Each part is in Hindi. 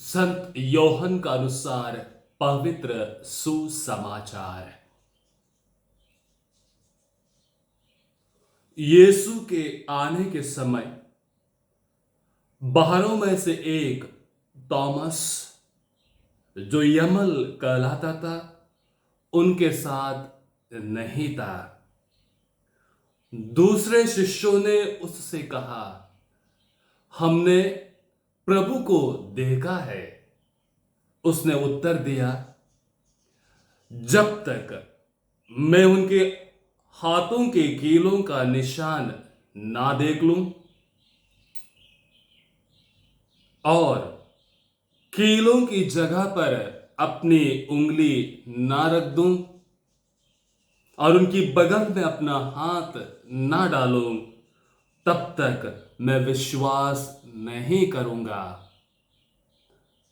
संत योहन का अनुसार पवित्र सुसमाचार। यीशु के आने के समय बारहों में से एक थॉमस, जो यमल कहलाता था, उनके साथ नहीं था। दूसरे शिष्यों ने उससे कहा, हमने प्रभु को देखा है। उसने उत्तर दिया, जब तक मैं उनके हाथों के कीलों का निशान ना देख लूं और कीलों की जगह पर अपनी उंगली ना रख दूं और उनकी बगल में अपना हाथ ना डालूं, तब तक मैं विश्वास नहीं करूंगा।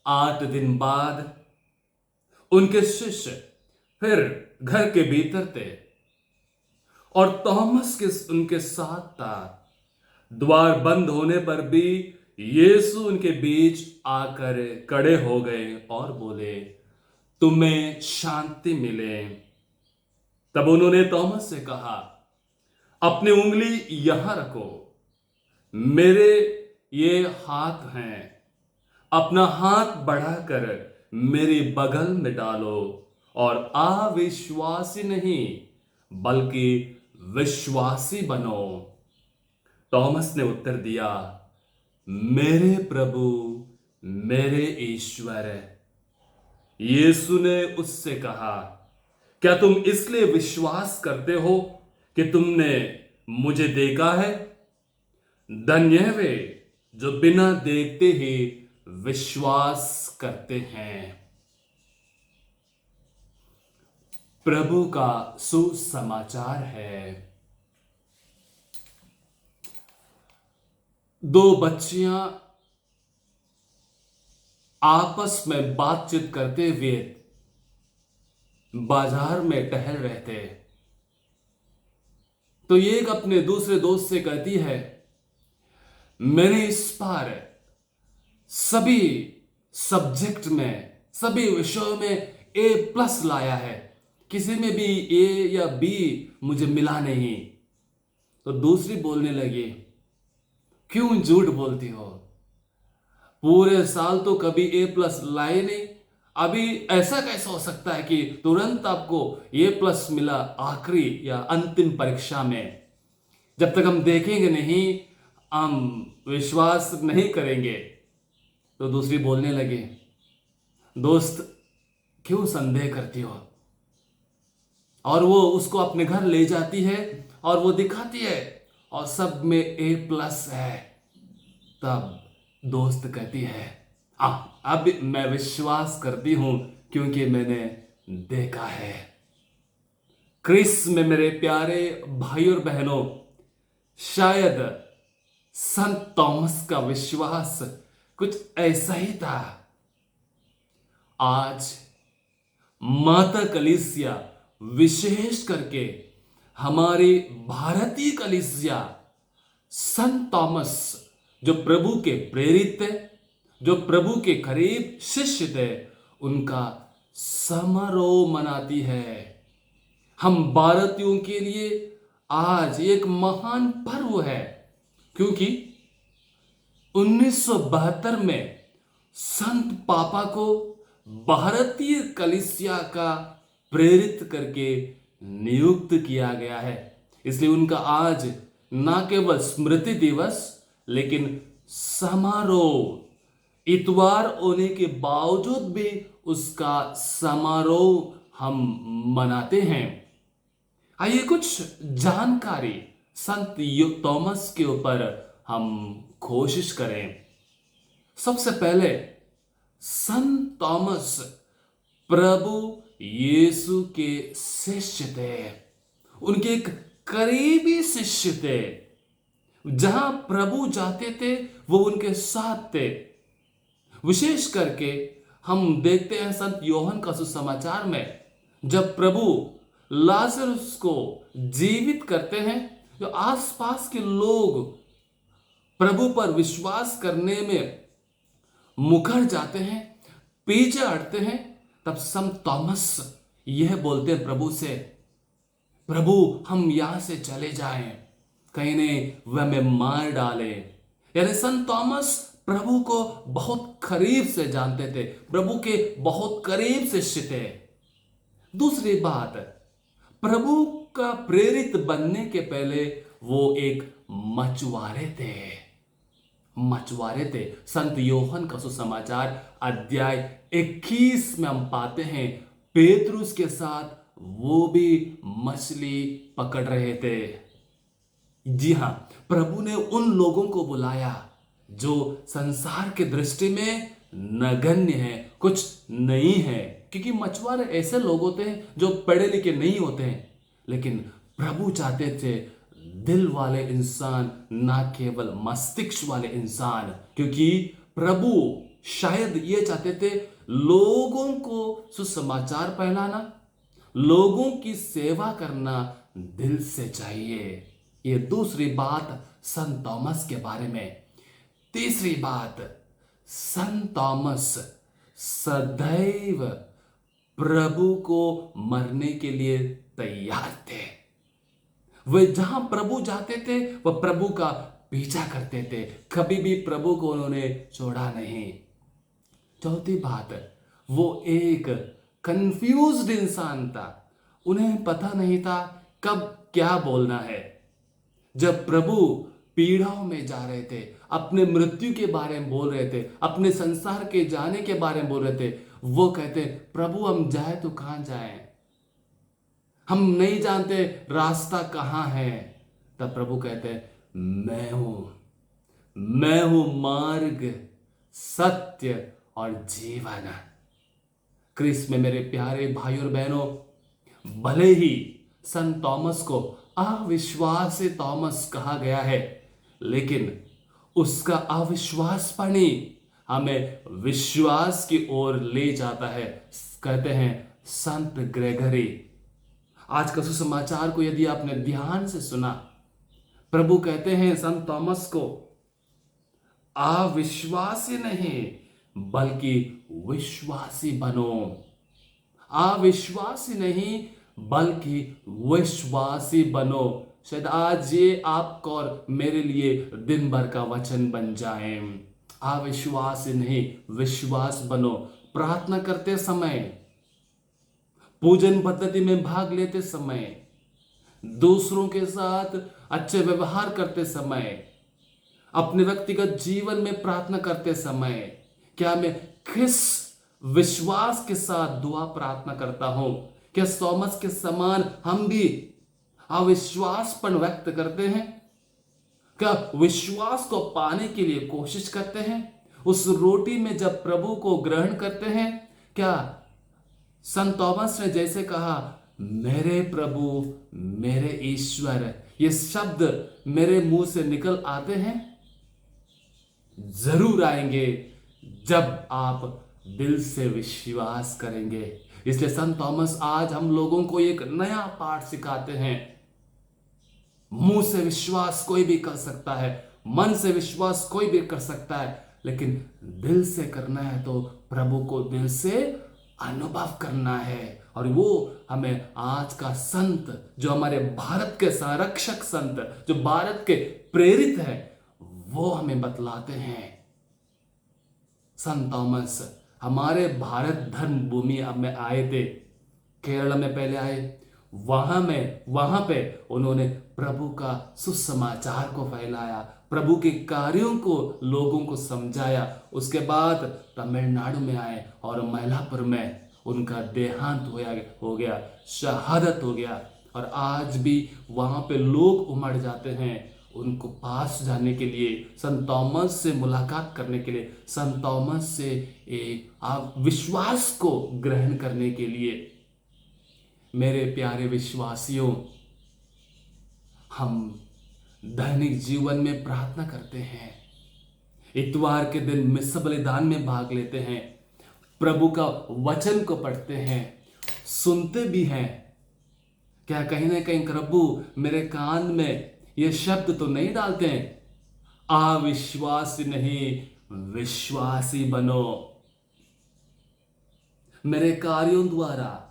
8 दिन बाद उनके शिष्य फिर घर के भीतर थे और थॉमस के उनके साथ था। द्वार बंद होने पर भी यीशु उनके बीच आकर खड़े हो गए और बोले, तुम्हें शांति मिले। तब उन्होंने थॉमस से कहा, अपनी उंगली यहां रखो, मेरे ये हाथ हैं, अपना हाथ बढ़ाकर मेरी बगल में डालो और अविश्वासी नहीं बल्कि विश्वासी बनो। थॉमस ने उत्तर दिया, मेरे प्रभु, मेरे ईश्वर। यीशु ने उससे कहा, क्या तुम इसलिए विश्वास करते हो कि तुमने मुझे देखा है? धन्य है वे जो बिना देखते ही विश्वास करते हैं। प्रभु का सुसमाचार है। दो बच्चियां आपस में बातचीत करते हुए बाजार में टहल रहे थे, तो एक अपने दूसरे दोस्त से कहती है, मैंने इस बार सभी सब्जेक्ट में, सभी विषयों में A+ लाया है, किसी में भी A या B मुझे मिला नहीं। तो दूसरी बोलने लगी, क्यों झूठ बोलती हो? पूरे साल तो कभी A+ लाए नहीं, अभी ऐसा कैसे हो सकता है कि तुरंत आपको A+ मिला आखिरी या अंतिम परीक्षा में? जब तक हम देखेंगे नहीं, हम विश्वास नहीं करेंगे। तो दूसरी बोलने लगी, दोस्त क्यों संदेह करती हो? और वो उसको अपने घर ले जाती है और वो दिखाती है और सब में A+ है। तब दोस्त कहती है, अब मैं विश्वास करती हूं क्योंकि मैंने देखा है। क्रिस में मेरे प्यारे भाई और बहनों, शायद संत थॉमस का विश्वास कुछ ऐसा ही था। आज माता कलीसिया, विशेष करके हमारी भारतीय कलीसिया, संत थॉमस जो प्रभु के प्रेरित थे, जो प्रभु के करीब शिष्य थे, उनका समारोह मनाती है। हम भारतीयों के लिए आज एक महान पर्व है, क्योंकि 1972 में संत पापा को भारतीय कलीसिया का प्रेरित करके नियुक्त किया गया है। इसलिए उनका आज न केवल स्मृति दिवस, लेकिन समारोह, इतवार होने के बावजूद भी उसका समारोह हम मनाते हैं। आइए कुछ जानकारी संत थॉमस के ऊपर हम कोशिश करें। सबसे पहले, संत थॉमस प्रभु यीशु के शिष्य थे, उनके एक करीबी शिष्य थे। जहां प्रभु जाते थे वो उनके साथ थे। विशेष करके हम देखते हैं संत योहन का सुसमाचार में, जब प्रभु लाजरस को जीवित करते हैं, जो आसपास के लोग प्रभु पर विश्वास करने में मुकर जाते हैं, पीछे हटते हैं, तब संत थॉमस यह बोलते हैं प्रभु से, प्रभु हम यहां से चले जाएं, कहीं नहीं वह हमें मार डाले। यानी संत थॉमस प्रभु को बहुत करीब से जानते थे, प्रभु के बहुत करीब शिष्य थे। दूसरी बात, प्रभु का प्रेरित बनने के पहले वो एक मछुआरे थे। संत योहन का सुसमाचार अध्याय 21 में हम पाते हैं, पेतरुस के साथ वो भी मछली पकड़ रहे थे। जी हां, प्रभु ने उन लोगों को बुलाया जो संसार के दृष्टि में नगण्य है, कुछ नहीं है, क्योंकि मछुआरे ऐसे लोग होते हैं जो पढ़े लिखे नहीं होते हैं, लेकिन प्रभु चाहते थे दिल वाले इंसान, ना केवल मस्तिष्क वाले इंसान, क्योंकि प्रभु शायद ये चाहते थे लोगों को सुसमाचार फैलाना, लोगों की सेवा करना दिल से चाहिए। ये दूसरी बात संत थॉमस के बारे में। तीसरी बात, संत थॉमस सदैव प्रभु को मरने के लिए तैयार थे। वे जहां प्रभु जाते थे वह प्रभु का पीछा करते थे, कभी भी प्रभु को उन्होंने छोड़ा नहीं। चौथी बात, वो एक कंफ्यूज्ड इंसान था, उन्हें पता नहीं था कब क्या बोलना है। जब प्रभु पीड़ाओं में जा रहे थे, अपने मृत्यु के बारे में बोल रहे थे, अपने संसार के जाने के बारे में बोल रहे थे, वो कहते प्रभु हम जाए तो कहां जाएं, हम नहीं जानते रास्ता कहां है। तब प्रभु कहते मैं हूं मार्ग, सत्य और जीवन। क्रिस्त में मेरे प्यारे भाई और बहनों, भले ही संत थॉमस को अविश्वासी थॉमस कहा गया है, लेकिन उसका अविश्वासपन ही हमें विश्वास की ओर ले जाता है। कहते हैं संत ग्रेगरी। आज का सुसमाचार को यदि आपने ध्यान से सुना, प्रभु कहते हैं संत थॉमस को, अविश्वासी नहीं बल्कि विश्वासी बनो। अविश्वासी नहीं बल्कि विश्वासी बनो। शायद आज ये आपको और मेरे लिए दिन भर का वचन बन जाए। अविश्वासी नहीं, विश्वास बनो। प्रार्थना करते समय, पूजन पद्धति में भाग लेते समय, दूसरों के साथ अच्छे व्यवहार करते समय, अपने व्यक्तिगत जीवन में प्रार्थना करते समय, क्या मैं किस विश्वास के साथ दुआ प्रार्थना करता हूं? क्या थॉमस के समान हम भी अविश्वासपन व्यक्त करते हैं? क्या विश्वास को पाने के लिए कोशिश करते हैं? उस रोटी में जब प्रभु को ग्रहण करते हैं, क्या संत थॉमस ने जैसे कहा मेरे प्रभु मेरे ईश्वर, ये शब्द मेरे मुंह से निकल आते हैं? जरूर आएंगे जब आप दिल से विश्वास करेंगे। इसलिए संत थॉमस आज हम लोगों को एक नया पाठ सिखाते हैं। मुंह से विश्वास कोई भी कर सकता है, मन से विश्वास कोई भी कर सकता है, लेकिन दिल से करना है तो प्रभु को दिल से अनुभव करना है। और वो हमें आज का संत, जो हमारे भारत के संरक्षक संत, जो भारत के प्रेरित है, वो हमें बतलाते हैं। संत थॉमस हमारे भारत धर्म भूमि में आए थे, केरल में पहले आए, वहां पे उन्होंने प्रभु का सुसमाचार को फैलाया, प्रभु के कार्यों को लोगों को समझाया। उसके बाद तमिलनाडु में आए और मैलापुर में उनका देहांत हो गया, शहादत हो गया। और आज भी वहां पे लोग उमड़ जाते हैं उनको पास जाने के लिए, संत थॉमस से मुलाकात करने के लिए, संत थॉमस से विश्वास को ग्रहण करने के लिए। मेरे प्यारे विश्वासियों, हम दैनिक जीवन में प्रार्थना करते हैं, इतवार के दिन मिस्सा बलिदान में भाग लेते हैं, प्रभु का वचन को पढ़ते हैं, सुनते भी हैं। क्या कहीं ना कहीं प्रभु मेरे कान में ये शब्द तो नहीं डालते हैं, अविश्वास नहीं विश्वासी बनो। मेरे कार्यों द्वारा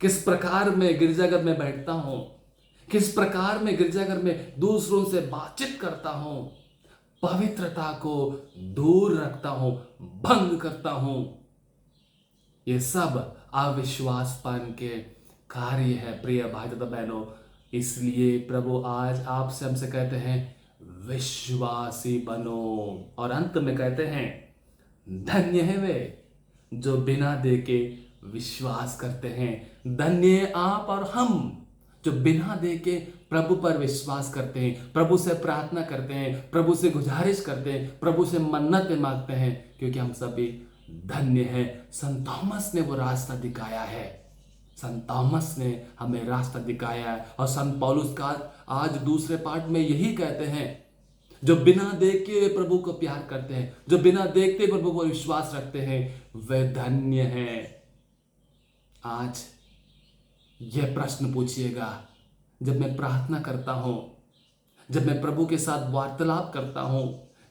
किस प्रकार मैं गिरजाघर में बैठता हूं, किस प्रकार मैं गिरजाघर में दूसरों से बातचीत करता हूं, पवित्रता को दूर रखता हूं, भंग करता हूं, ये सब अविश्वासपन के कार्य है प्रिय भाई तथा बहनों। इसलिए प्रभु आज आपसे हमसे कहते हैं विश्वासी बनो। और अंत में कहते हैं धन्य है वे जो बिना देखे विश्वास करते हैं। धन्य है आप और हम जो बिना देखे प्रभु पर विश्वास करते हैं, प्रभु से प्रार्थना करते हैं, प्रभु से गुजारिश करते हैं, प्रभु से मन्नतें मांगते हैं, क्योंकि हम सभी धन्य हैं। संत थॉमस ने वो रास्ता दिखाया है, संत थॉमस ने हमें रास्ता दिखाया है। और संत पौलुस का आज दूसरे पाठ में यही कहते हैं, जो बिना देखे प्रभु को प्यार करते हैं, जो बिना देखते प्रभु को विश्वास रखते हैं, वे धन्य हैं। आज यह प्रश्न पूछिएगा, जब मैं प्रार्थना करता हूं, जब मैं प्रभु के साथ वार्तालाप करता हूं,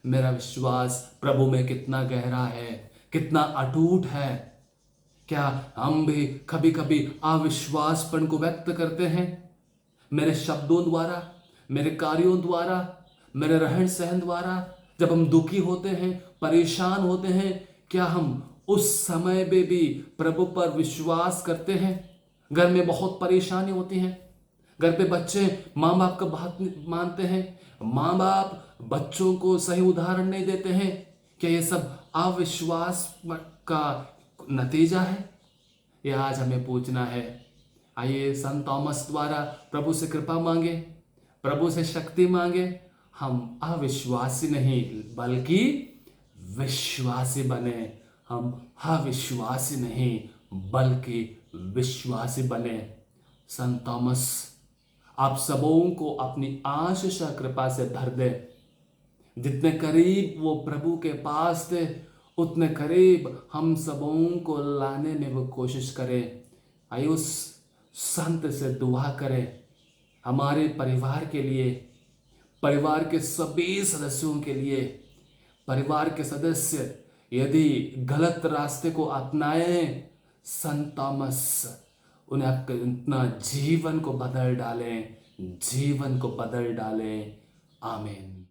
मेरा विश्वास प्रभु में कितना गहरा है, कितना अटूट है। क्या हम भी कभी कभी अविश्वासपन को व्यक्त करते हैं? मेरे शब्दों द्वारा, मेरे कार्यों द्वारा, मेरे रहन सहन द्वारा। जब हम दुखी होते हैं, परेशान होते हैं, क्या हम उस समय में भी प्रभु पर विश्वास करते हैं? घर में बहुत परेशानी होती है, घर पे बच्चे माँ बाप का बात मानते हैं, माँ बाप बच्चों को सही उदाहरण नहीं देते हैं, क्या ये सब अविश्वास का नतीजा है? यह आज हमें पूछना है। आइए संत थॉमस द्वारा प्रभु से कृपा मांगे, प्रभु से शक्ति मांगे, हम अविश्वासी नहीं बल्कि विश्वासी बने। हम अविश्वासी नहीं बल्कि विश्वासी बने। संत थॉमस आप सबों को अपनी आशीष और कृपा से भर दे। जितने करीब वो प्रभु के पास थे, उतने करीब हम सबों को लाने में वो कोशिश करें। आइए उस संत से दुआ करें हमारे परिवार के लिए, परिवार के सभी सदस्यों के लिए। परिवार के सदस्य यदि गलत रास्ते को अपनाए, संत थॉमस उन्हें अपना जीवन को बदल डालें, जीवन को बदल डालें। आमीन।